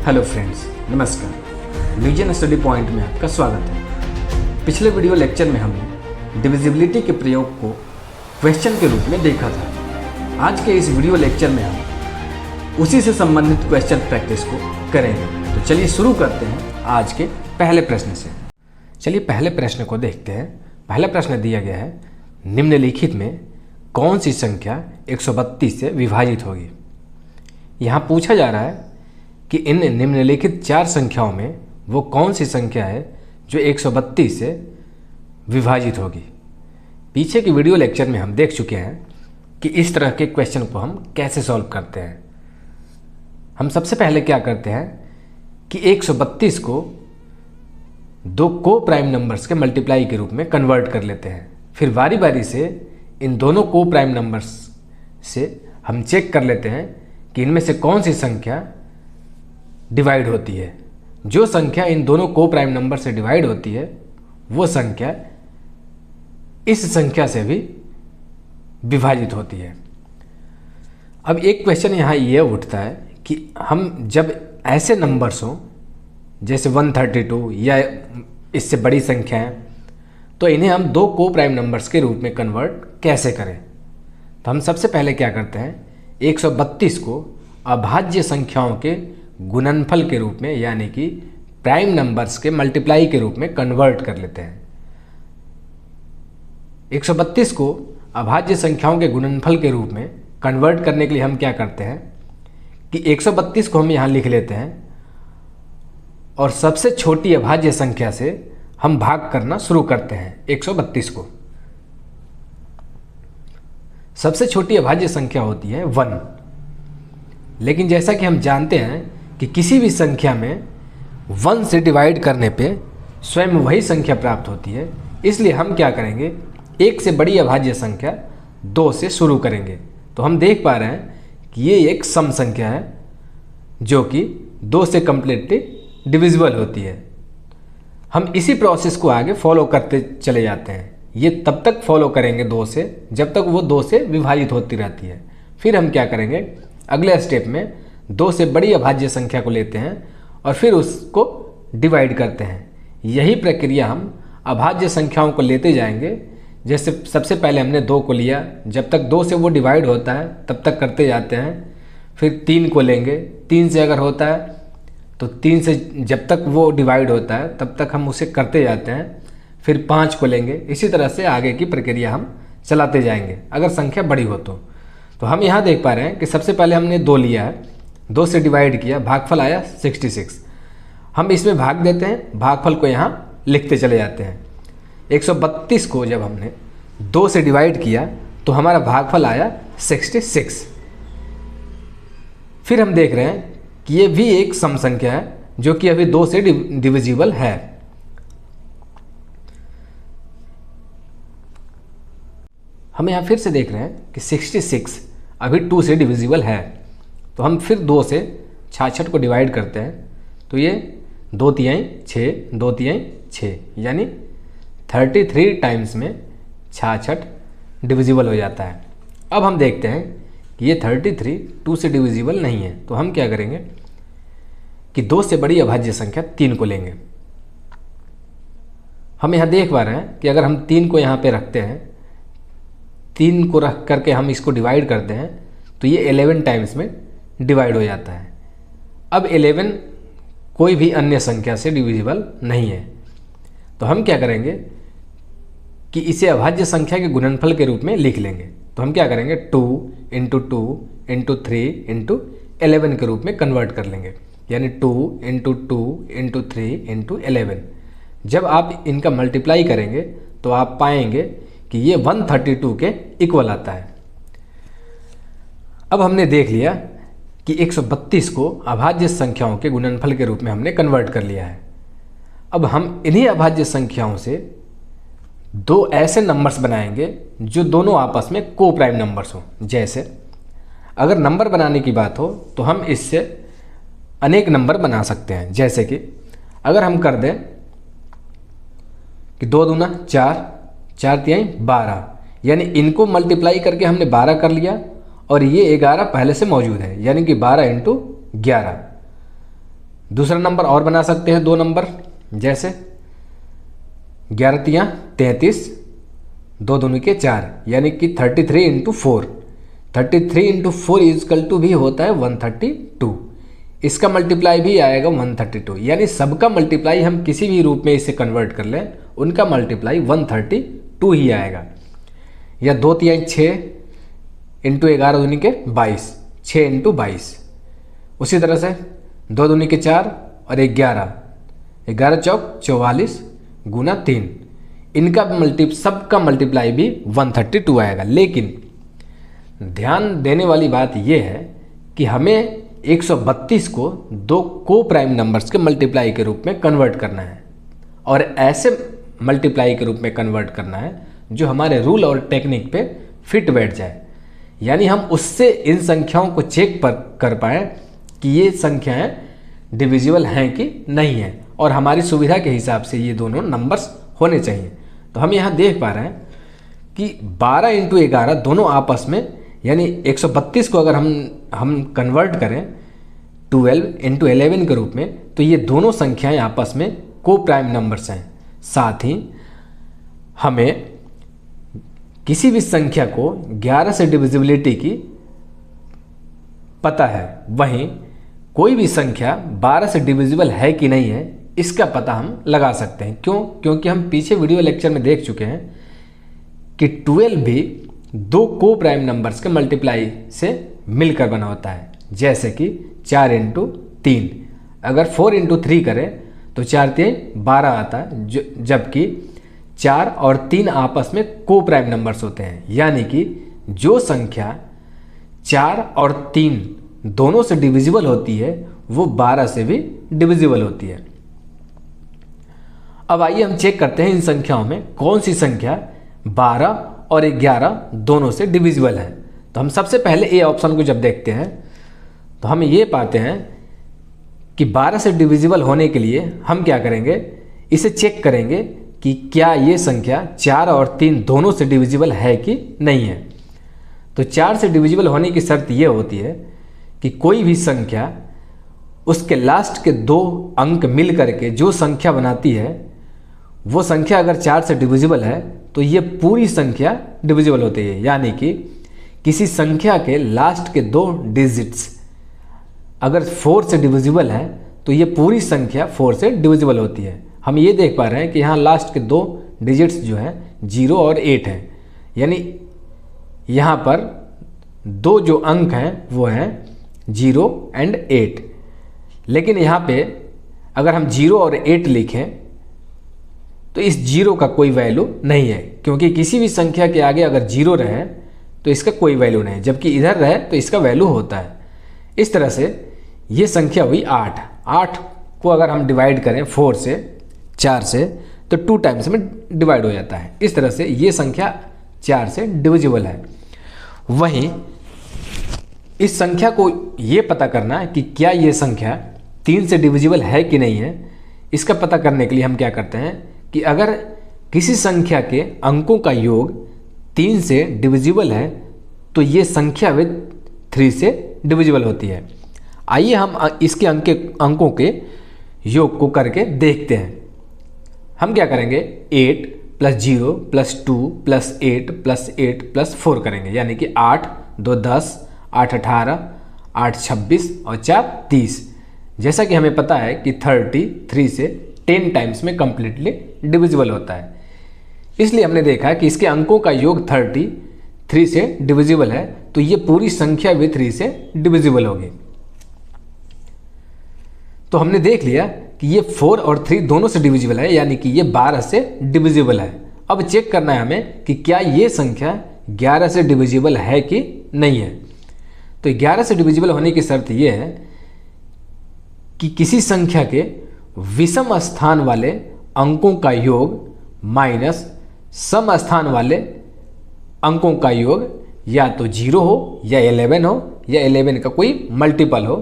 Hello friends, नमस्कार। Division study point में आपका स्वागत है। पिछले वीडियो लेक्चर में हमने डिविजिबिलिटी के प्रयोग को क्वेश्चन के रूप में देखा था। आज के इस वीडियो लेक्चर में हम उसी से संबंधित क्वेश्चन प्रैक्टिस को करेंगे। तो चलिए शुरू करते हैं आज के पहले प्रश्न से। चलिए पहले प्रश्न को देखते हैं। पहला प्रश्न दिया गया है, निम्नलिखित में कौन सी संख्या 132 से विभाजित होगी। यहाँ पूछा जा रहा है कि इन निम्नलिखित 4 संख्याओं में वो कौन सी संख्या है जो 132 से विभाजित होगी। पीछे की वीडियो लेक्चर में हम देख चुके हैं कि इस तरह के क्वेश्चन को हम कैसे सॉल्व करते हैं। हम सबसे पहले क्या करते हैं कि 132 को 2 को प्राइम नंबर्स के मल्टीप्लाई के रूप में कन्वर्ट कर लेते हैं। फिर बारी बारी से इन दोनों को प्राइम नंबर्स से हम चेक कर लेते हैं कि इनमें से कौन सी संख्या डिवाइड होती है। जो संख्या इन दोनों को प्राइम नंबर से डिवाइड होती है वो संख्या इस संख्या से भी विभाजित होती है। अब एक क्वेश्चन यहाँ ये उठता है कि हम जब ऐसे नंबर्स हों जैसे 132 या इससे बड़ी संख्याएं, तो इन्हें हम 2 को प्राइम नंबर्स के रूप में कन्वर्ट कैसे करें। तो हम सबसे पहले क्या करते हैं, 132 को अभाज्य संख्याओं के गुणनफल के रूप में यानी कि प्राइम नंबर्स के मल्टीप्लाई के रूप में कन्वर्ट कर लेते हैं। 132 को अभाज्य संख्याओं के गुणनफल के रूप में कन्वर्ट करने के लिए हम क्या करते हैं कि 132 को हम यहाँ लिख लेते हैं और सबसे छोटी अभाज्य संख्या से हम भाग करना शुरू करते हैं। 132 को सबसे छोटी अभाज्य संख्या होती है 1, लेकिन जैसा कि हम जानते हैं कि किसी भी संख्या में 1 से डिवाइड करने पे स्वयं वही संख्या प्राप्त होती है। इसलिए हम क्या करेंगे, 1 से बड़ी अभाज्य संख्या 2 से शुरू करेंगे। तो हम देख पा रहे हैं कि ये एक सम संख्या है जो कि 2 से कम्प्लीटली डिविजिबल होती है। हम इसी प्रोसेस को आगे फॉलो करते चले जाते हैं। ये तब तक फॉलो करेंगे 2 से जब तक वो 2 से विभाजित होती रहती है। फिर हम क्या करेंगे, अगले स्टेप में 2 से बड़ी अभाज्य संख्या को लेते हैं और फिर उसको डिवाइड करते हैं। यही प्रक्रिया हम अभाज्य संख्याओं को लेते जाएंगे। जैसे सबसे पहले हमने 2 को लिया, जब तक 2 से वो डिवाइड होता है तब तक करते जाते हैं। फिर 3 को लेंगे, 3 से अगर होता है तो 3 से जब तक वो डिवाइड होता है तब तक हम उसे करते जाते हैं। फिर 5 को लेंगे। इसी तरह से आगे की प्रक्रिया हम चलाते जाएंगे अगर संख्या बड़ी हो तो हम यहाँ देख पा रहे हैं कि सबसे पहले हमने 2 लिया है, 2 से डिवाइड किया, भागफल आया 66। हम इसमें भाग देते हैं, भागफल को यहाँ लिखते चले जाते हैं। 132 को जब हमने 2 से डिवाइड किया तो हमारा भागफल आया 66। फिर हम देख रहे हैं कि ये भी एक सम संख्या है जो कि अभी 2 से डिविजिबल है। हम यहाँ फिर से देख रहे हैं कि 66 अभी 2 से डिविजिबल है। तो हम फिर 2 से 66 को डिवाइड करते हैं तो ये 2 तिहाई 6, 2 तिहाई 6 यानी 33 टाइम्स में 66 डिविजिबल हो जाता है। अब हम देखते हैं कि ये 33 2 से डिविजिबल नहीं है। तो हम क्या करेंगे कि 2 से बड़ी अभाज्य संख्या 3 को लेंगे। हम यहाँ देख पा रहे हैं कि अगर हम 3 को यहाँ पे रखते हैं, 3 को रख करके हम इसको डिवाइड करते हैं तो ये 11 टाइम्स में डिवाइड हो जाता है। अब 11 कोई भी अन्य संख्या से डिविजिबल नहीं है। तो हम क्या करेंगे कि इसे अभाज्य संख्या के गुणनफल के रूप में लिख लेंगे। तो हम क्या करेंगे, 2 × 2 × 3 × 11 के रूप में कन्वर्ट कर लेंगे, यानी 2 × 2 × 3 × 11। जब आप इनका मल्टीप्लाई करेंगे तो आप पाएंगे कि ये 132 के इक्वल आता है। अब हमने देख लिया कि 132 को अभाज्य संख्याओं के गुणनफल के रूप में हमने कन्वर्ट कर लिया है। अब हम इन्हीं अभाज्य संख्याओं से 2 ऐसे नंबर्स बनाएंगे जो दोनों आपस में को प्राइम नंबर्स हों। जैसे अगर नंबर बनाने की बात हो तो हम इससे अनेक नंबर बना सकते हैं। जैसे कि अगर हम कर दें कि 2 दूना 4, 4 तिहाई 12, यानी इनको मल्टीप्लाई करके हमने 12 कर लिया और ये 11 पहले से मौजूद है, यानी कि 12 × 11। दूसरा नंबर और बना सकते हैं 2 नंबर, जैसे 11 तियाँ 33, 2 दूनी के 4, यानी कि 33 इंटू 4। 33 इंटू 4 इजकल टू भी होता है 132। इसका मल्टीप्लाई भी आएगा 132, यानी सबका मल्टीप्लाई हम किसी भी रूप में इसे कन्वर्ट कर लें, उनका मल्टीप्लाई 132 ही आएगा। या 2 तिहाई 6 इंटू 11 दूनी के 22, 6 इंटू 22। उसी तरह से 2 दूनी के 4 और 11, 11 चौक 44 गुना 3, इनका सबका मल्टीप्लाई भी 132 आएगा। लेकिन ध्यान देने वाली बात यह है कि हमें 132 को 2 को प्राइम नंबर्स के मल्टीप्लाई के रूप में कन्वर्ट करना है, और ऐसे मल्टीप्लाई के रूप में कन्वर्ट करना है जो हमारे रूल और टेक्निक पे फिट बैठ जाए, यानी हम उससे इन संख्याओं को चेक कर पाएँ कि ये संख्याएं डिविजिबल हैं कि नहीं हैं, और हमारी सुविधा के हिसाब से ये दोनों नंबर्स होने चाहिए। तो हम यहाँ देख पा रहे हैं कि 12 इंटू 11 दोनों आपस में, यानी 132 को अगर हम कन्वर्ट करें 12 इंटू 11 के रूप में, तो ये दोनों संख्याएं आपस में को प्राइम नंबर्स हैं। साथ ही हमें किसी भी संख्या को 11 से डिविजिबिलिटी की पता है, वहीं कोई भी संख्या 12 से डिविजिबल है कि नहीं है इसका पता हम लगा सकते हैं। क्यों? क्योंकि हम पीछे वीडियो लेक्चर में देख चुके हैं कि 12 भी 2 को प्राइम नंबर्स के मल्टीप्लाई से मिलकर बना होता है, जैसे कि 4 इंटू 3। अगर 4 इंटू 3 करें तो 4 3 12 आता है, जबकि 4 और 3 आपस में को प्राइम नंबर्स होते हैं, यानी कि जो संख्या 4 और 3 दोनों से डिविजिबल होती है वो 12 से भी डिविजिबल होती है। अब आइए हम चेक करते हैं इन संख्याओं में कौन सी संख्या 12 और 11 दोनों से डिविजिबल है। तो हम सबसे पहले ए ऑप्शन को जब देखते हैं तो हम ये पाते हैं कि 12 से डिविजिबल होने के लिए हम क्या करेंगे, इसे चेक करेंगे कि क्या ये संख्या 4 और 3 दोनों से डिविजिबल है कि नहीं है। तो 4 से डिविजिबल होने की शर्त ये होती है कि कोई भी संख्या उसके लास्ट के 2 अंक मिल करके जो संख्या बनाती है, वो संख्या अगर 4 से डिविजिबल है तो ये पूरी संख्या डिविजिबल होती है। यानी कि किसी संख्या के लास्ट के 2 डिजिट्स अगर 4 से डिविजिबल है तो ये पूरी संख्या 4 से डिविजिबल होती है। हम ये देख पा रहे हैं कि यहाँ लास्ट के 2 डिजिट्स जो हैं 0 और 8 हैं, यानी यहाँ पर 2 जो अंक हैं वो हैं 0 और 8। लेकिन यहाँ पे अगर हम 0 और 8 लिखें तो इस 0 का कोई वैल्यू नहीं है, क्योंकि किसी भी संख्या के आगे अगर 0 रहे तो इसका कोई वैल्यू नहीं, जबकि इधर रहे तो इसका वैल्यू होता है। इस तरह से ये संख्या हुई 8। 8 को अगर हम डिवाइड करें 4 से 4 से तो 2 टाइम्स में डिवाइड हो जाता है। इस तरह से ये संख्या 4 से डिविजिबल है। वहीं इस संख्या को ये पता करना है कि क्या ये संख्या 3 से डिविजिबल है कि नहीं है, इसका पता करने के लिए हम क्या करते हैं कि अगर किसी संख्या के अंकों का योग 3 से डिविजिबल है तो ये संख्या भी 3 से डिविजिबल होती है। आइए हम इसके अंकों के योग को करके देखते हैं। हम क्या करेंगे, 8 + 0 + 2 + 8 + 8 + 4 करेंगे, यानी कि 8 2 10 8 18 8 26 और 4 30। जैसा कि हमें पता है कि 30 3 से 10 टाइम्स में कंप्लीटली डिविजिबल होता है, इसलिए हमने देखा कि इसके अंकों का योग 30 3 से डिविजिबल है, तो ये पूरी संख्या भी 3 से डिविजिबल होगी। तो हमने देख लिया कि ये 4 और 3 दोनों से डिविजिबल है, यानी कि ये 12 से डिविजिबल है। अब चेक करना है हमें कि क्या ये संख्या 11 से डिविजिबल है कि नहीं है। तो 11 से डिविजिबल होने की शर्त ये है कि किसी संख्या के विषम स्थान वाले अंकों का योग माइनस सम स्थान वाले अंकों का योग या तो 0 हो या 11 हो या 11 का कोई मल्टीपल हो,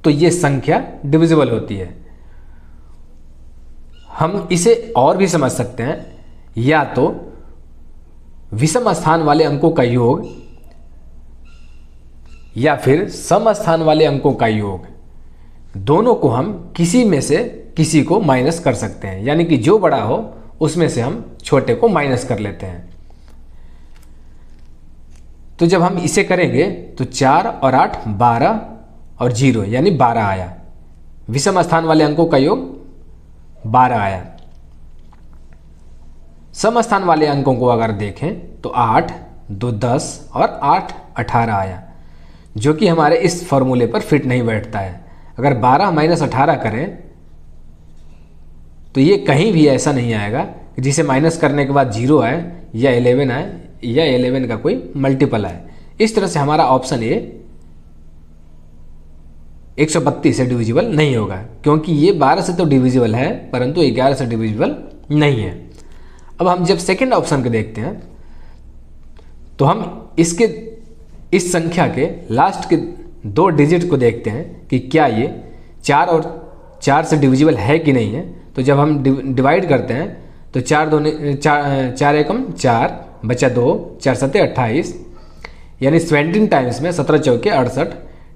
तो ये संख्या डिविजिबल होती है। हम इसे और भी समझ सकते हैं, या तो विषम स्थान वाले अंकों का योग या फिर सम स्थान वाले अंकों का योग दोनों को हम किसी में से किसी को माइनस कर सकते हैं, यानी कि जो बड़ा हो उसमें से हम छोटे को माइनस कर लेते हैं। तो जब हम इसे करेंगे तो 4 और 8 12 और 0 यानी 12 आया। विषम स्थान वाले अंकों का योग 12 आया। सम स्थान वाले अंकों को अगर देखें तो 8 2 10 और 8 18 आया, जो कि हमारे इस फॉर्मूले पर फिट नहीं बैठता है। अगर 12 माइनस 18 करें तो ये कहीं भी ऐसा नहीं आएगा कि जिसे माइनस करने के बाद 0 आए या 11 आए या 11 का कोई मल्टीपल आए। इस तरह से हमारा ऑप्शन ए 132 से डिविजिबल नहीं होगा, क्योंकि ये 12 से तो डिविजिबल है परंतु 11 से डिविजिबल नहीं है। अब हम जब सेकंड ऑप्शन को देखते हैं तो हम इस संख्या के लास्ट के 2 डिजिट को देखते हैं कि क्या ये 4 और 4 से डिविजिबल है कि नहीं है। तो जब हम डिवाइड करते हैं तो 4 एकम 4 बचा 2 4 सत्ते 28, यानी 17 टाइम्स में 17 चौके 68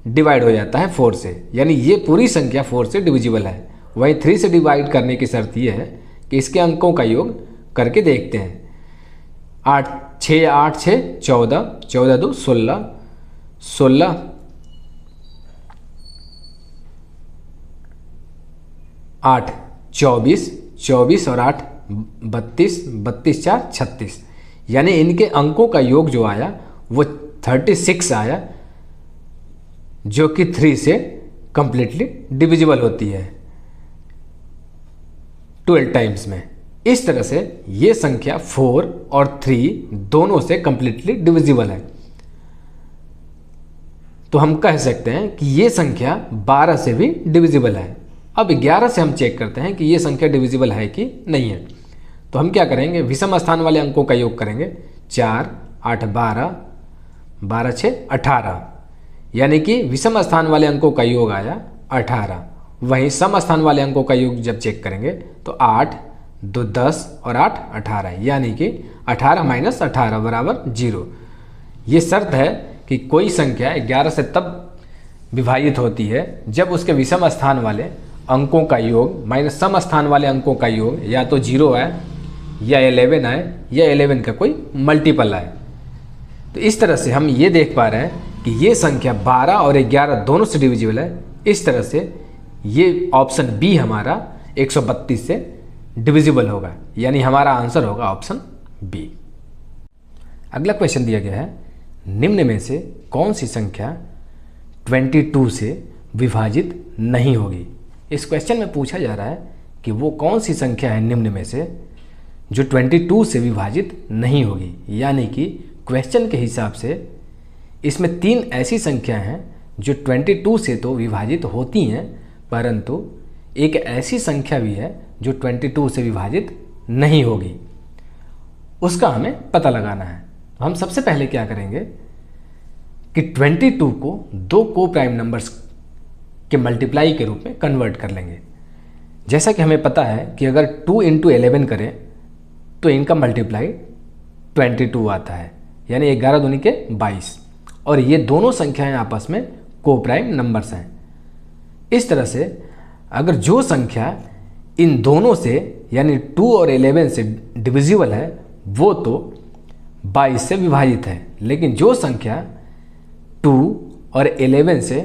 डिवाइड हो जाता है 4 से, यानी ये पूरी संख्या 4 से डिविजिबल है। वहीं 3 से डिवाइड करने की शर्त ये है कि इसके अंकों का योग करके देखते हैं। 8 6 8 6 14 14 2 16 16 8 24 24 और 8 32 32 4 36, यानी इनके अंकों का योग जो आया वो 36 आया, जो कि 3 से कंप्लीटली डिविजिबल होती है 12 टाइम्स में। इस तरह से ये संख्या 4 और 3 दोनों से कंप्लीटली डिविजिबल है। तो हम कह सकते हैं कि ये संख्या 12 से भी डिविजिबल है। अब 11 से हम चेक करते हैं कि ये संख्या डिविजिबल है कि नहीं है। तो हम क्या करेंगे, विषम स्थान वाले अंकों का योग करेंगे। 4 8 12 12 6 18, यानी कि विषम स्थान वाले अंकों का योग आया 18। वहीं सम स्थान वाले अंकों का योग जब चेक करेंगे तो 8 2 10 और 8 18, यानी कि 18 माइनस 18 बराबर 0। ये शर्त है कि कोई संख्या 11 से तब विभाजित होती है जब उसके विषम स्थान वाले अंकों का योग माइनस सम स्थान वाले अंकों का योग या तो 0 आए या 11 आए या 11 का कोई मल्टीपल आए। तो इस तरह से हम ये देख पा रहे हैं कि ये संख्या 12 और 11 दोनों से डिविजिबल है। इस तरह से ये ऑप्शन बी हमारा 132 से डिविजिबल होगा, यानी हमारा आंसर होगा ऑप्शन बी। अगला क्वेश्चन दिया गया है, निम्न में से कौन सी संख्या 22 से विभाजित नहीं होगी। इस क्वेश्चन में पूछा जा रहा है कि वो कौन सी संख्या है निम्न में से जो 22 से विभाजित नहीं होगी, यानी कि क्वेश्चन के हिसाब से इसमें 3 ऐसी संख्या हैं जो 22 से तो विभाजित होती हैं, परंतु एक ऐसी संख्या भी है जो 22 से विभाजित नहीं होगी। उसका हमें पता लगाना है। तो हम सबसे पहले क्या करेंगे कि 22 को 2 को प्राइम नंबर्स के मल्टीप्लाई के रूप में कन्वर्ट कर लेंगे। जैसा कि हमें पता है कि अगर 2 × 11 करें तो इनका मल्टीप्लाई 22 आता है, यानी 11 दूनी के 22, और ये दोनों संख्याएं आपस में को प्राइम नंबर्स हैं। इस तरह से अगर जो संख्या इन दोनों से यानी 2 और 11 से डिविजिबल है वो तो 22 से विभाजित है, लेकिन जो संख्या 2 और 11 से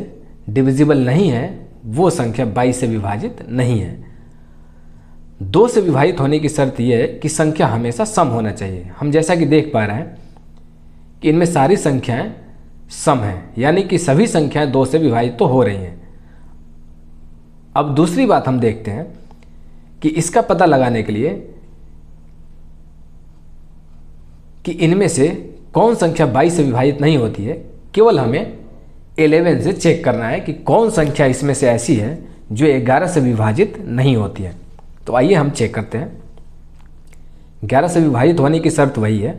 डिविजिबल नहीं है वो संख्या 22 से विभाजित नहीं है। 2 से विभाजित होने की शर्त यह है कि संख्या हमेशा सम होना चाहिए। हम जैसा कि देख पा रहे हैं कि इनमें सारी संख्याएं सम हैं, यानी कि सभी संख्याएं 2 से विभाजित तो हो रही हैं। अब दूसरी बात हम देखते हैं कि इसका पता लगाने के लिए कि इनमें से कौन संख्या 22 से विभाजित नहीं होती है, केवल हमें 11 से चेक करना है कि कौन संख्या इसमें से ऐसी है जो 11 से विभाजित नहीं होती है। तो आइए हम चेक करते हैं। 11 से विभाजित होने की शर्त वही है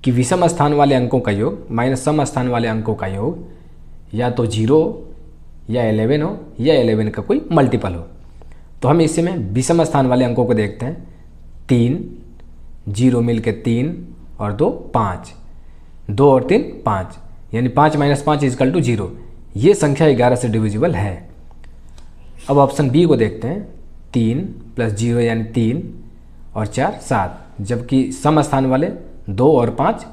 कि विषम स्थान वाले अंकों का योग माइनस सम स्थान वाले अंकों का योग या तो 0 या 11 हो या 11 का कोई मल्टीपल हो। तो हम इसे में विषम स्थान वाले अंकों को देखते हैं। 3 0 मिल के 3 और 2 5, 2 और 3 5, यानी 5 - 5 = 0। ये संख्या 11 से डिविजिबल है। अब ऑप्शन बी को देखते हैं। 3 + 0 यानी 3 और 4 7, जबकि सम स्थान वाले 2 और 5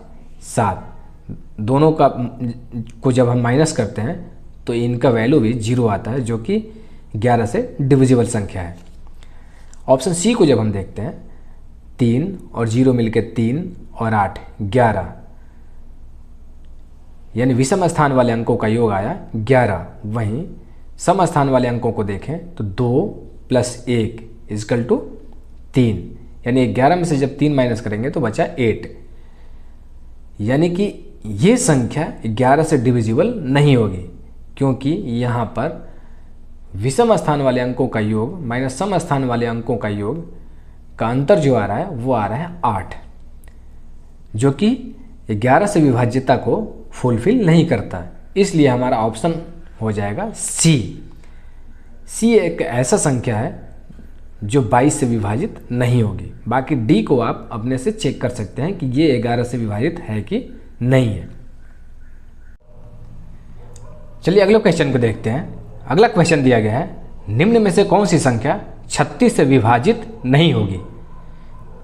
7, दोनों का को जब हम माइनस करते हैं तो इनका वैल्यू भी 0 आता है, जो कि 11 से डिविजिबल संख्या है। ऑप्शन सी को जब हम देखते हैं, 3 और 0 मिलकर 3 और 8 11, यानी विषम स्थान वाले अंकों का योग आया 11। वहीं सम स्थान वाले अंकों को देखें तो 2 + 1 = 3, यानी 11 में से जब 3 माइनस करेंगे तो बचा 8, यानी कि ये संख्या 11 से डिविजिबल नहीं होगी, क्योंकि यहाँ पर विषम स्थान वाले अंकों का योग माइनस सम स्थान वाले अंकों का योग का अंतर जो आ रहा है वो आ रहा है 8, जो कि 11 से विभाज्यता को फुलफिल नहीं करता। इसलिए हमारा ऑप्शन हो जाएगा सी। सी एक ऐसा संख्या है जो 22 से विभाजित नहीं होगी। बाकी डी को आप अपने से चेक कर सकते हैं कि ये 11 से विभाजित है कि नहीं है। चलिए अगले क्वेश्चन को देखते हैं। अगला क्वेश्चन दिया गया है, निम्न में से कौन सी संख्या 36 से विभाजित नहीं होगी।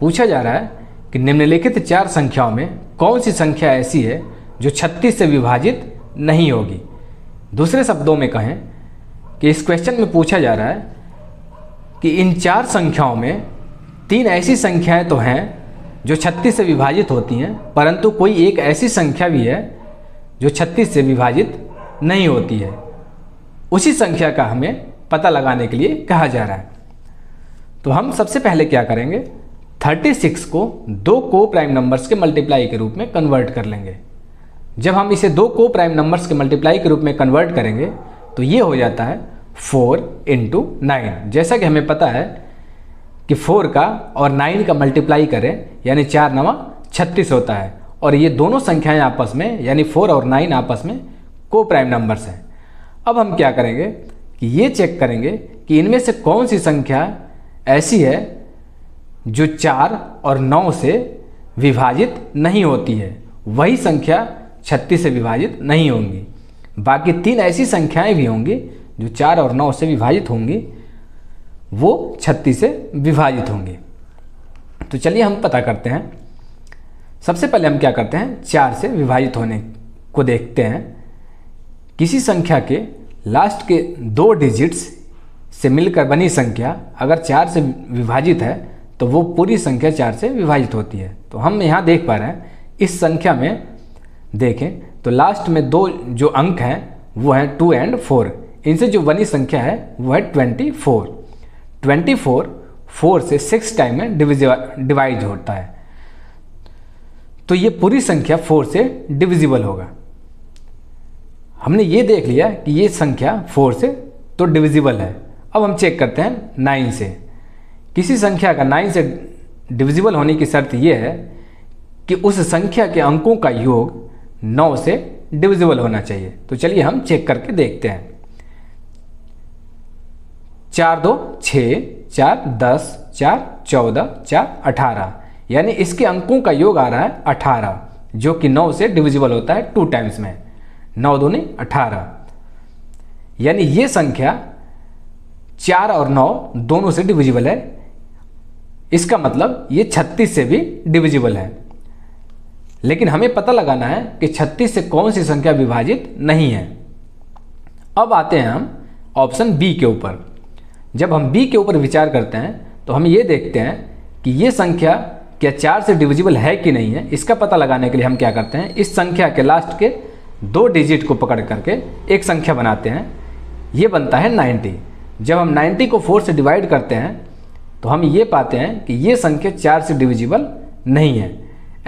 पूछा जा रहा है कि निम्नलिखित 4 संख्याओं में कौन सी संख्या ऐसी है जो 36 से विभाजित नहीं होगी। दूसरे शब्दों में कहें कि इस क्वेश्चन में पूछा जा रहा है कि इन 4 संख्याओं में 3 ऐसी संख्याएं तो हैं जो 36 से विभाजित होती हैं, परंतु कोई एक ऐसी संख्या भी है जो 36 से विभाजित नहीं होती है। उसी संख्या का हमें पता लगाने के लिए कहा जा रहा है। तो हम सबसे पहले क्या करेंगे, 36 को 2 को प्राइम नंबर्स के मल्टीप्लाई के रूप में कन्वर्ट कर लेंगे। जब हम इसे 2 को प्राइम नंबर्स के मल्टीप्लाई के रूप में कन्वर्ट करेंगे तो ये हो जाता है 4 × 9। जैसा कि हमें पता है कि 4 का और 9 का मल्टीप्लाई करें यानी 4 9 36 होता है, और ये दोनों संख्याएं आपस में यानी 4 और 9 आपस में को प्राइम नंबर्स हैं। अब हम क्या करेंगे कि ये चेक करेंगे कि इनमें से कौन सी संख्या ऐसी है जो 4 और 9 से विभाजित नहीं होती है। वही संख्या 36 से विभाजित नहीं होंगी। बाकी 3 ऐसी संख्याएं भी होंगी जो 4 और 9 से विभाजित होंगी, वो 36 से विभाजित होंगी। तो चलिए हम पता करते हैं। सबसे पहले हम क्या करते हैं, 4 से विभाजित होने को देखते हैं। किसी संख्या के लास्ट के 2 डिजिट्स से मिलकर बनी संख्या अगर 4 से विभाजित है तो वो पूरी संख्या 4 से विभाजित होती है। तो हम यहाँ देख पा रहे हैं, इस संख्या में देखें तो लास्ट में 2 जो अंक हैं वो हैं 2 और 4। इनसे जो बनी संख्या है वो है 24। 24 4 से 6 टाइम में डिवाइड होता है, तो ये पूरी संख्या 4 से डिविजिबल होगा। हमने ये देख लिया कि ये संख्या 4 से तो डिविजिबल है। अब हम चेक करते हैं 9 से। किसी संख्या का 9 से डिविजिबल होने की शर्त यह है कि उस संख्या के अंकों का योग 9 से डिविजिबल होना चाहिए। तो चलिए हम चेक करके देखते हैं। 4 2 6, 4 10, 4 14, 4 18, यानी इसके अंकों का योग आ रहा है 18, जो कि 9 से डिविजिबल होता है 2 टाइम्स में। 9 दूनी 18, यानी ये संख्या 4 और 9 दोनों से डिविजिबल है। इसका मतलब ये 36 से भी डिविजिबल है। लेकिन हमें पता लगाना है कि 36 से कौन सी संख्या विभाजित नहीं है। अब आते हैं हम ऑप्शन बी के ऊपर। जब हम बी के ऊपर विचार करते हैं तो हम ये देखते हैं कि ये संख्या क्या 4 से डिविजिबल है कि नहीं है। इसका पता लगाने के लिए हम क्या करते हैं, इस संख्या के लास्ट के 2 डिजिट को पकड़ करके एक संख्या बनाते हैं। ये बनता है 90। जब हम 90 को 4 से डिवाइड करते हैं तो हम ये पाते हैं कि ये संख्या 4 से डिविजिबल नहीं है।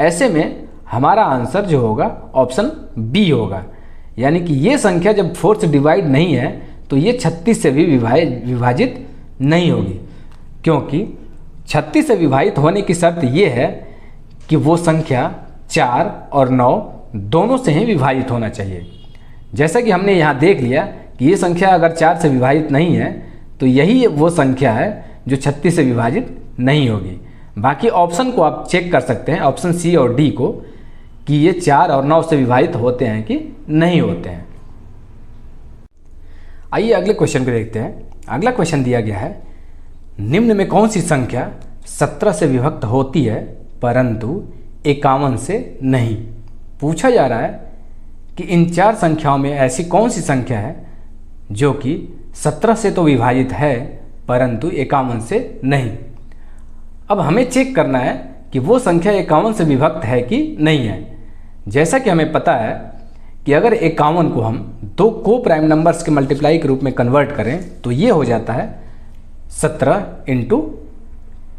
ऐसे में हमारा आंसर जो होगा ऑप्शन बी होगा, यानी कि ये संख्या जब 4 से डिवाइड नहीं है तो ये 36 से भी विभाजित नहीं होगी, क्योंकि 36 से विभाजित होने की शर्त ये है कि वो संख्या 4 और 9 दोनों से ही विभाजित होना चाहिए। जैसा कि हमने यहाँ देख लिया कि ये संख्या अगर 4 से विभाजित नहीं है तो यही वो संख्या है जो 36 से विभाजित नहीं होगी। बाकी ऑप्शन को आप चेक कर सकते हैं, ऑप्शन सी और डी को, कि ये 4 और 9 से विभाजित होते हैं कि नहीं होते हैं। आइए अगले क्वेश्चन को देखते हैं। अगला क्वेश्चन दिया गया है, निम्न में कौन सी संख्या 17 से विभक्त होती है परंतु 51 से नहीं। पूछा जा रहा है कि इन 4 संख्याओं में ऐसी कौन सी संख्या है जो कि 17 से तो विभाजित है परंतु 51 से नहीं। अब हमें चेक करना है कि वो संख्या 51 से विभक्त है कि नहीं है। जैसा कि हमें पता है कि अगर 51 को हम 2 को प्राइम नंबर्स के मल्टीप्लाई के रूप में कन्वर्ट करें तो ये हो जाता है 17 ×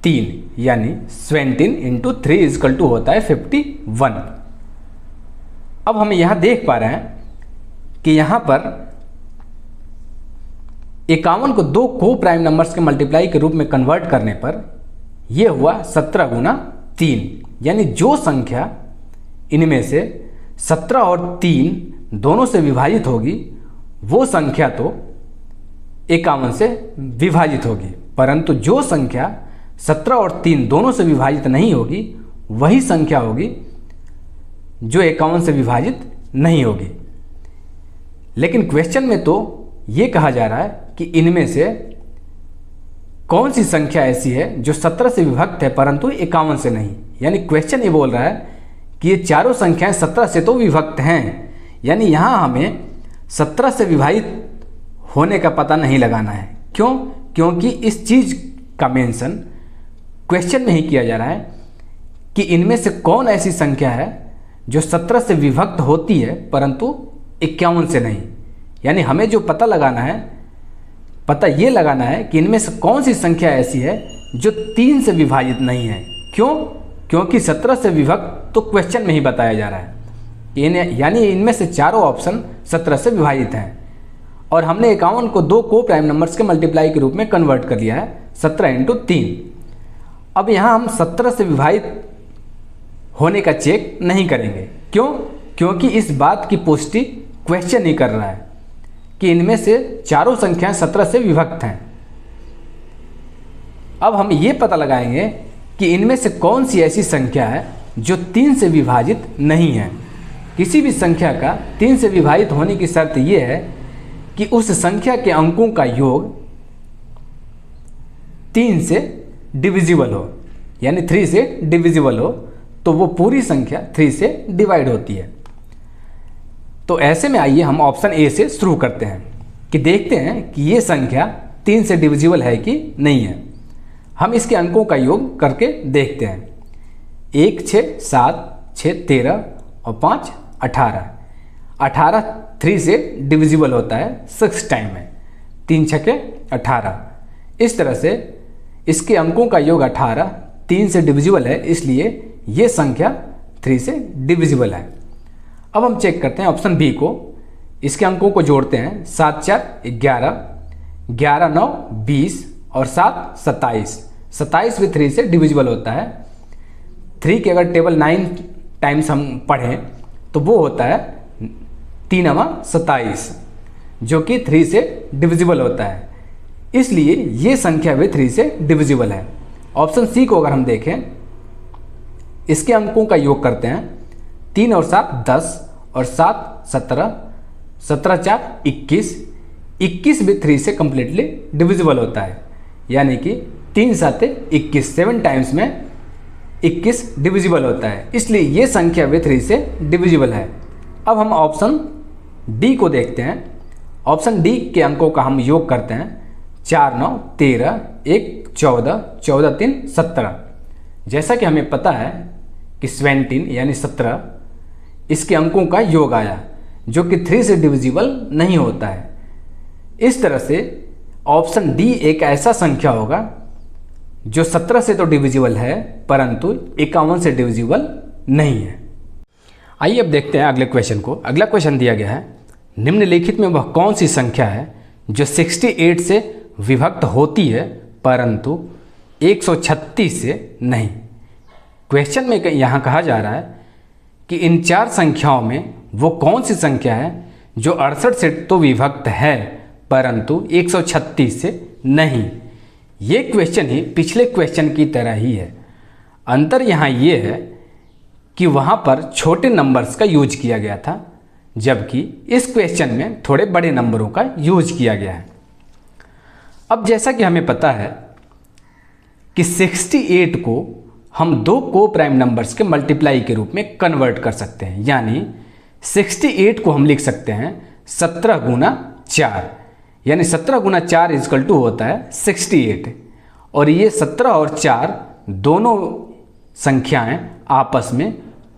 3 यानी 17 × 3 इजकल टू होता है 51। अब हम यहाँ देख पा रहे हैं कि यहाँ पर 51 को 2 को प्राइम नंबर्स के मल्टीप्लाई के रूप में कन्वर्ट करने पर यह हुआ 17 × 3 यानी जो संख्या इनमें से 17 और 3 दोनों से विभाजित होगी वो संख्या तो 51 से विभाजित होगी, परंतु जो संख्या 17 और 3 दोनों से विभाजित नहीं होगी वही संख्या होगी जो 51 से विभाजित नहीं होगी। लेकिन क्वेश्चन में तो ये कहा जा रहा है कि इनमें से कौन सी संख्या ऐसी है जो 17 से विभक्त है परंतु 51 से नहीं। यानी क्वेश्चन ये बोल रहा है कि ये चारों संख्याएं 17 से तो विभक्त हैं, यानी यहाँ हमें 17 से विभाजित होने का पता नहीं लगाना है। क्यों? क्योंकि इस चीज़ का मेंशन क्वेश्चन में ही किया जा रहा है कि इनमें से कौन ऐसी संख्या है जो 17 से विभक्त होती है परंतु 51 से नहीं। यानी हमें जो पता लगाना है, पता ये लगाना है कि इनमें से कौन सी संख्या ऐसी है जो 3 से विभाजित नहीं है। क्यों? क्योंकि 17 से विभक्त तो क्वेश्चन में ही बताया जा रहा है, यानी इनमें से चारों ऑप्शन 17 से विभाजित हैं और हमने 51 को 2 को प्राइम नंबर्स के मल्टीप्लाई के रूप में कन्वर्ट कर लिया है 17 × 3। अब यहाँ हम 17 से विभाजित होने का चेक नहीं करेंगे। क्यों? क्योंकि इस बात की पुष्टि क्वेश्चन ही कर रहा है कि इनमें से चारों संख्याएं 17 से विभक्त हैं। अब हम ये पता लगाएंगे कि इनमें से कौन सी ऐसी संख्या है जो 3 से विभाजित नहीं है। किसी भी संख्या का 3 से विभाजित होने की शर्त यह है कि उस संख्या के अंकों का योग 3 से डिविजिबल हो, यानी 3 से डिविजिबल हो तो वो पूरी संख्या 3 से डिवाइड होती है। तो ऐसे में आइए हम ऑप्शन ए से शुरू करते हैं कि देखते हैं कि ये संख्या 3 से डिविजिबल है कि नहीं है। हम इसके अंकों का योग करके देखते हैं। 1 6 7 6 13 और 5 18। 18 3 से डिविजिबल होता है 6 टाइम में, 3 छके 18। इस तरह से इसके अंकों का योग 18 3 से डिविजिबल है, इसलिए ये संख्या 3 से डिविजिबल है। अब हम चेक करते हैं ऑप्शन बी को। इसके अंकों को जोड़ते हैं। 7 4 11, 11 9 20 और 7 27। 27 भी 3 से डिविजिबल होता है। 3 के अगर टेबल 9 टाइम्स हम पढ़ें तो वो होता है 3 27, जो कि 3 से डिविजिबल होता है, इसलिए ये संख्या भी 3 से डिविजिबल है। ऑप्शन सी को अगर हम देखें, इसके अंकों का योग करते हैं। 3 और 7 10 और 7 17, 17 4 21। 21 भी 3 से कम्प्लीटली डिविजिबल होता है, यानी कि 3 7 21, 7 टाइम्स में 21 डिविजिबल होता है, इसलिए ये संख्या भी 3 से डिविजिबल है। अब हम ऑप्शन डी को देखते हैं। ऑप्शन डी के अंकों का हम योग करते हैं। 4 9 13, 1 14, 14 3 17। जैसा कि हमें पता है कि 17 यानी 17 इसके अंकों का योग आया, जो कि 3 से डिविजिबल नहीं होता है। इस तरह से ऑप्शन डी एक ऐसा संख्या होगा जो 17 से तो डिविजिबल है परंतु 51 से डिविजिबल नहीं है। आइए अब देखते हैं अगले क्वेश्चन को। अगला क्वेश्चन दिया गया है, निम्नलिखित में वह कौन सी संख्या है जो 68 से विभक्त होती है परंतु 136 से नहीं। क्वेश्चन में यहाँ कहा जा रहा है कि इन 4 संख्याओं में वो कौन सी संख्या है जो 68 से तो विभक्त है परंतु 136 से नहीं। ये क्वेश्चन ही पिछले क्वेश्चन की तरह ही है। अंतर यहाँ ये है कि वहाँ पर छोटे नंबर्स का यूज किया गया था, जबकि इस क्वेश्चन में थोड़े बड़े नंबरों का यूज किया गया है। अब जैसा कि हमें पता है कि 68 को हम दो को प्राइम नंबर्स के मल्टीप्लाई के रूप में कन्वर्ट कर सकते हैं, यानी 68 को हम लिख सकते हैं 17 गुना 4, यानी 17 गुना 4 इजकल टू होता है 68। और ये 17 और 4 दोनों संख्याएं आपस में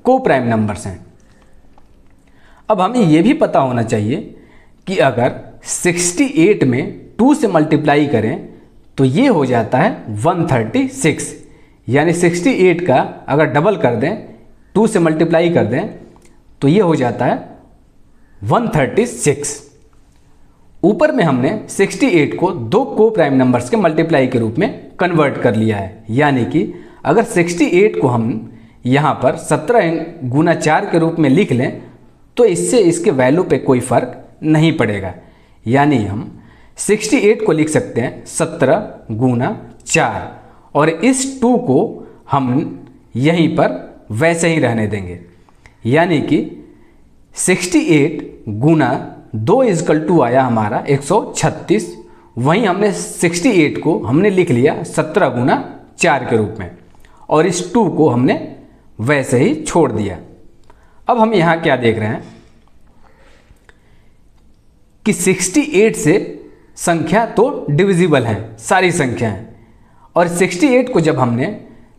को प्राइम नंबर्स हैं। अब हमें यह भी पता होना चाहिए कि अगर 68 में 2 से मल्टीप्लाई करें तो ये हो जाता है 136, यानी 68 का अगर डबल कर दें, 2 से मल्टीप्लाई कर दें तो ये हो जाता है 136। ऊपर में हमने 68 को दो को प्राइम नंबर्स के मल्टीप्लाई के रूप में कन्वर्ट कर लिया है, यानी कि अगर 68 को हम यहाँ पर 17 गुना 4 के रूप में लिख लें तो इससे इसके वैल्यू पे कोई फ़र्क नहीं पड़ेगा, यानी हम 68 को लिख सकते हैं 17 गुना 4 और इस 2 को हम यहीं पर वैसे ही रहने देंगे, यानी कि 68 गुना 2 इजकल टू आया हमारा 136। वहीं हमने 68 को हमने लिख लिया 17 गुना 4 के रूप में और इस 2 को हमने वैसे ही छोड़ दिया। अब हम यहाँ क्या देख रहे हैं कि 68 से संख्या तो डिविजिबल हैं, सारी संख्याएं, और 68 को जब हमने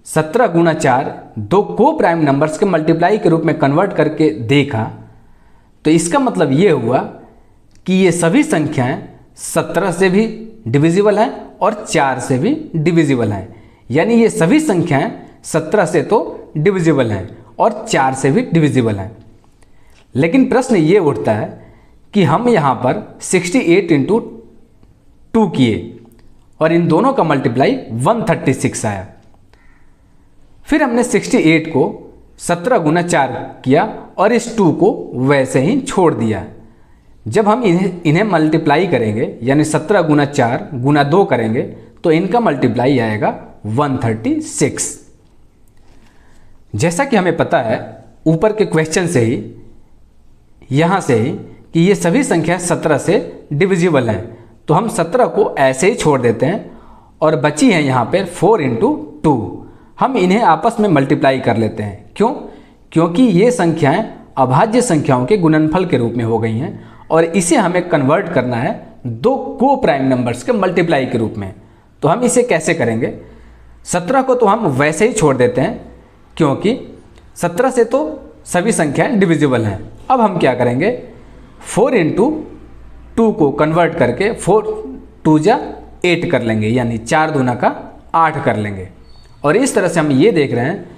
17 गुना 4 दो को प्राइम नंबर्स के मल्टीप्लाई के रूप में कन्वर्ट करके देखा तो इसका मतलब ये हुआ कि ये सभी संख्याएं 17 से भी डिविजिबल हैं और 4 से भी डिविजिबल हैं, यानी ये सभी संख्याएं 17 से तो डिविजिबल हैं और 4 से भी डिविजिबल हैं। लेकिन प्रश्न ये उठता है कि हम यहाँ पर 68 इंटू 2 किए और इन दोनों का मल्टीप्लाई 136 आया। फिर हमने 68 को 17 गुना 4 किया और इस 2 को वैसे ही छोड़ दिया। जब हम इन्हें मल्टीप्लाई करेंगे, यानी 17 गुना 4 गुना 2 करेंगे तो इनका मल्टीप्लाई आएगा 136। जैसा कि हमें पता है ऊपर के क्वेश्चन से ही, यहाँ से ही, कि ये सभी संख्या 17 से डिविजिबल हैं, तो हम 17 को ऐसे ही छोड़ देते हैं और बची हैं यहाँ पर 4 इंटू 2। हम इन्हें आपस में मल्टीप्लाई कर लेते हैं। क्यों? क्योंकि ये संख्याएं अभाज्य संख्याओं के गुणनफल के रूप में हो गई हैं और इसे हमें कन्वर्ट करना है दो को प्राइम नंबर्स के मल्टीप्लाई के रूप में। तो हम इसे कैसे करेंगे? 17 को तो हम वैसे ही छोड़ देते हैं क्योंकि 17 से तो सभी संख्याएं डिविजिबल हैं। अब हम क्या करेंगे, 4 इंटू 2 को कन्वर्ट करके 4 2 जा 8 कर लेंगे, यानी 4 दूना का 8 कर लेंगे। और इस तरह से हम ये देख रहे हैं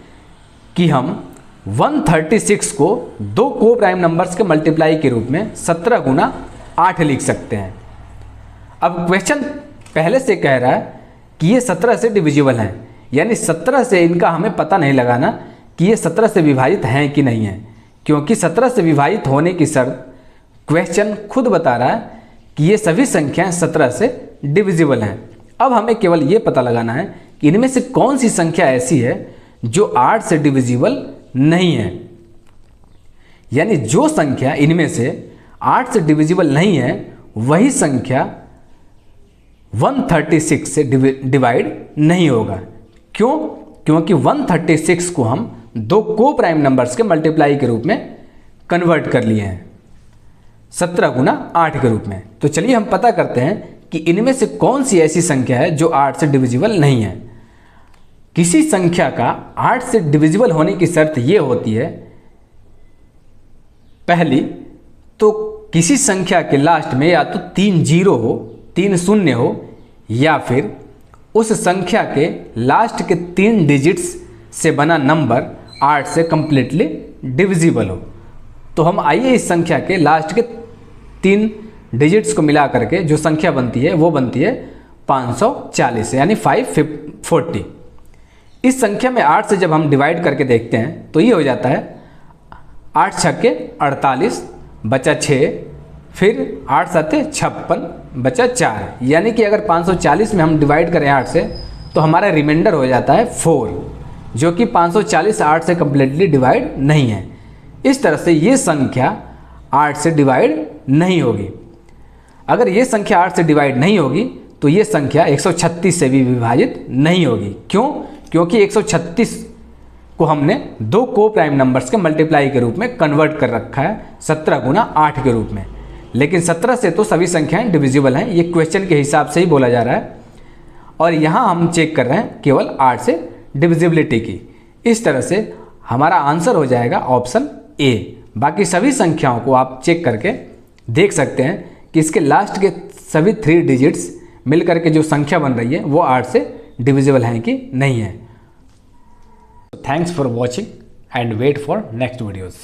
कि हम 136 को दो को प्राइम नंबर्स के मल्टीप्लाई के रूप में 17 गुना 8 लिख सकते हैं। अब क्वेश्चन पहले से कह रहा है कि ये 17 से डिविजिबल हैं, यानी 17 से इनका हमें पता नहीं लगाना कि ये 17 से विभाजित हैं कि नहीं हैं, क्योंकि 17 से विभाजित होने की शर्त क्वेश्चन खुद बता रहा है कि ये सभी संख्याएं 17 से डिविजिबल हैं। अब हमें केवल ये पता लगाना है कि इनमें से कौन सी संख्या ऐसी है जो 8 से डिविजिबल नहीं है, यानी जो संख्या इनमें से 8 से डिविजिबल नहीं है वही संख्या 136 से डिवाइड नहीं होगा। क्यों? क्योंकि 136 को हम दो को प्राइम नंबर्स के मल्टीप्लाई के रूप में कन्वर्ट कर लिए हैं 17 गुना 8 के रूप में। तो चलिए हम पता करते हैं कि इनमें से कौन सी ऐसी संख्या है जो 8 से डिविजिबल नहीं है। किसी संख्या का 8 से डिविजिबल होने की शर्त ये होती है, पहली तो किसी संख्या के लास्ट में या तो 3 जीरो हो, 3 शून्य हो, या फिर उस संख्या के लास्ट के 3 डिजिट्स से बना नंबर 8 से कंप्लीटली डिविजिबल हो। तो हम आइए इस संख्या के लास्ट के 3 डिजिट्स को मिला करके जो संख्या बनती है वो बनती है 540, यानी 540। इस संख्या में 8 से जब हम डिवाइड करके देखते हैं तो ये हो जाता है 8 छक्के 48 बचा 6, फिर 8 साते 56 बचा 4, यानी कि अगर 540 में हम डिवाइड करें 8 से तो हमारा रिमाइंडर हो जाता है 4, जो कि 540 8 से कम्प्लीटली डिवाइड नहीं है। इस तरह से ये संख्या 8 से डिवाइड नहीं होगी। अगर ये संख्या 8 से डिवाइड नहीं होगी तो ये संख्या 136 से भी विभाजित नहीं होगी। क्यों? क्योंकि 136 को हमने दो को प्राइम नंबर्स के मल्टीप्लाई के रूप में कन्वर्ट कर रखा है 17 गुना 8 के रूप में। लेकिन 17 से तो सभी संख्याएं डिविजिबल हैं, ये क्वेश्चन के हिसाब से ही बोला जा रहा है। और यहाँ हम चेक कर रहे हैं केवल 8 से डिविजिबिलिटी की। इस तरह से हमारा आंसर हो जाएगा ऑप्शन ए। बाकी सभी संख्याओं को आप चेक करके देख सकते हैं कि इसके लास्ट के सभी 3 डिजिट्स मिलकर के जो संख्या बन रही है वो 8 से डिविजिबल हैं कि नहीं है। Thanks for watching and wait for next videos.